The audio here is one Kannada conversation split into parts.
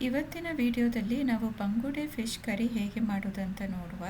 ಇವತ್ತಿನ ವಿಡಿಯೋದಲ್ಲಿ ನಾವು ಬಂಗುಡೆ ಫಿಶ್ ಕರಿ ಹೇಗೆ ಮಾಡೋದಂತ ನೋಡುವ.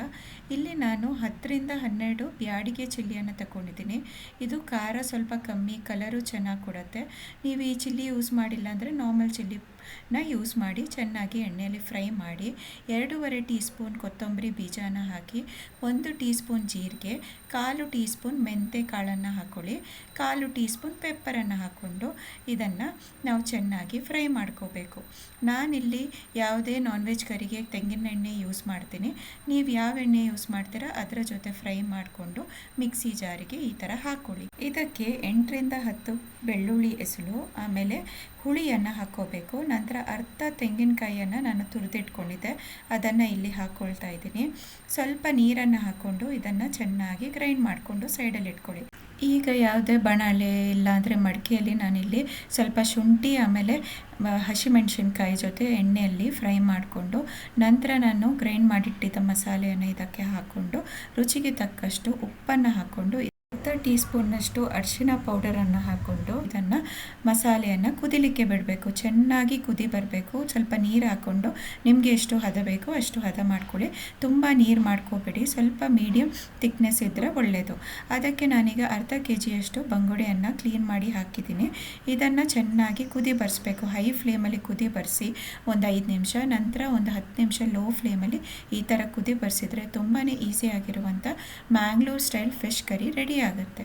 ಇಲ್ಲಿ ನಾನು 10ರಿಂದ 12 ಬ್ಯಾಡಿಗೆ ಚಿಲ್ಲಿಯನ್ನು ತಗೊಂಡಿದ್ದೀನಿ. ಇದು ಖಾರ ಸ್ವಲ್ಪ ಕಮ್ಮಿ, ಕಲರು ಚೆನ್ನಾಗಿ ಕೊಡುತ್ತೆ. ನೀವು ಈ ಚಿಲ್ಲಿ ಯೂಸ್ ಮಾಡಿಲ್ಲ ಅಂದರೆ ನಾರ್ಮಲ್ ಚಿಲ್ಲಿನ ಯೂಸ್ ಮಾಡಿ ಚೆನ್ನಾಗಿ ಎಣ್ಣೆಯಲ್ಲಿ ಫ್ರೈ ಮಾಡಿ 2.5 ಟೀ ಸ್ಪೂನ್ ಕೊತ್ತಂಬರಿ ಬೀಜನ ಹಾಕಿ, 1 ಟೀ ಸ್ಪೂನ್ ಜೀರಿಗೆ, 1/4 ಟೀ ಸ್ಪೂನ್ ಮೆಂತೆ ಕಾಳನ್ನು ಹಾಕ್ಕೊಳ್ಳಿ, 1/4 ಟೀ ಸ್ಪೂನ್ ಪೆಪ್ಪರನ್ನು ಹಾಕ್ಕೊಂಡು ಇದನ್ನು ನಾವು ಚೆನ್ನಾಗಿ ಫ್ರೈ ಮಾಡ್ಕೋಬೇಕು. ನಾನಿಲ್ಲಿ ಯಾವುದೇ ನಾನ್ ವೆಜ್ ಕರಿಗೆ ತೆಂಗಿನ ಎಣ್ಣೆ ಯೂಸ್ ಮಾಡ್ತೀನಿ. ನೀವು ಯಾವ ಎಣ್ಣೆ ಯೂಸ್ ಮಾಡ್ತೀರಾ ಅದರ ಜೊತೆ ಫ್ರೈ ಮಾಡಿಕೊಂಡು ಮಿಕ್ಸಿ ಜಾರಿಗೆ ಈ ಥರ ಹಾಕ್ಕೊಳ್ಳಿ. ಇದಕ್ಕೆ 8ರಿಂದ 10 ಬೆಳ್ಳುಳ್ಳಿ ಎಸಳು, ಆಮೇಲೆ ಹುಳಿಯನ್ನು ಹಾಕ್ಕೋಬೇಕು. ನಂತರ ಅರ್ಧ ತೆಂಗಿನಕಾಯಿಯನ್ನು ನಾನು ತುರಿದಿಟ್ಕೊಂಡಿದ್ದೆ, ಅದನ್ನು ಇಲ್ಲಿ ಹಾಕ್ಕೊಳ್ತಾ ಇದ್ದೀನಿ. ಸ್ವಲ್ಪ ನೀರನ್ನು ಹಾಕ್ಕೊಂಡು ಇದನ್ನು ಚೆನ್ನಾಗಿ ಗ್ರೈಂಡ್ ಮಾಡಿಕೊಂಡು ಸೈಡಲ್ಲಿ ಇಟ್ಕೊಳ್ಳಿ. ಈಗ ಯಾವುದೇ ಬಾಣಲೆ ಇಲ್ಲ ಅಂದರೆ ಮಡಿಕೆಯಲ್ಲಿ ನಾನಿಲ್ಲಿ ಸ್ವಲ್ಪ ಶುಂಠಿ ಆಮೇಲೆ ಹಸಿಮೆಣಸಿನ್ಕಾಯಿ ಜೊತೆ ಎಣ್ಣೆಯಲ್ಲಿ ಫ್ರೈ ಮಾಡಿಕೊಂಡು ನಂತರ ನಾನು ಗ್ರೈಂಡ್ ಮಾಡಿಟ್ಟಿದ್ದ ಮಸಾಲೆಯನ್ನು ಇದಕ್ಕೆ ಹಾಕ್ಕೊಂಡು ರುಚಿಗೆ ತಕ್ಕಷ್ಟು ಉಪ್ಪನ್ನು ಹಾಕ್ಕೊಂಡು 1/2 ಟೀ ಸ್ಪೂನ್ನಷ್ಟು ಅರಿಶಿಣ ಪೌಡರನ್ನು ಹಾಕ್ಕೊಂಡು ಇದನ್ನು ಮಸಾಲೆಯನ್ನು ಕುದಿಲಿಕ್ಕೆ ಬಿಡಬೇಕು. ಚೆನ್ನಾಗಿ ಕುದಿ ಬರಬೇಕು. ಸ್ವಲ್ಪ ನೀರು ಹಾಕ್ಕೊಂಡು ನಿಮಗೆ ಎಷ್ಟು ಹದ ಬೇಕೋ ಅಷ್ಟು ಹದ ಮಾಡ್ಕೊಳ್ಳಿ. ತುಂಬ ನೀರು ಮಾಡ್ಕೋಬೇಡಿ, ಸ್ವಲ್ಪ ಮೀಡಿಯಮ್ ಥಿಕ್ನೆಸ್ ಇದ್ದರೆ ಒಳ್ಳೆಯದು. ಅದಕ್ಕೆ ನಾನೀಗ ಅರ್ಧ kg ಬಂಗುಡೆಯನ್ನು ಕ್ಲೀನ್ ಮಾಡಿ ಹಾಕಿದ್ದೀನಿ. ಇದನ್ನು ಚೆನ್ನಾಗಿ ಕುದಿ ಬರಿಸ್ಬೇಕು. ಹೈ ಫ್ಲೇಮಲ್ಲಿ ಕುದಿ ಬರಿಸಿ ಒಂದು 5 ನಿಮಿಷ, ನಂತರ ಒಂದು 10 ನಿಮಿಷ ಲೋ ಫ್ಲೇಮಲ್ಲಿ ಈ ಥರ ಕುದಿ ಬರಿಸಿದ್ರೆ ತುಂಬಾ ಈಸಿಯಾಗಿರುವಂಥ Mangalore style fish curry ready ಆಗುತ್ತೆ.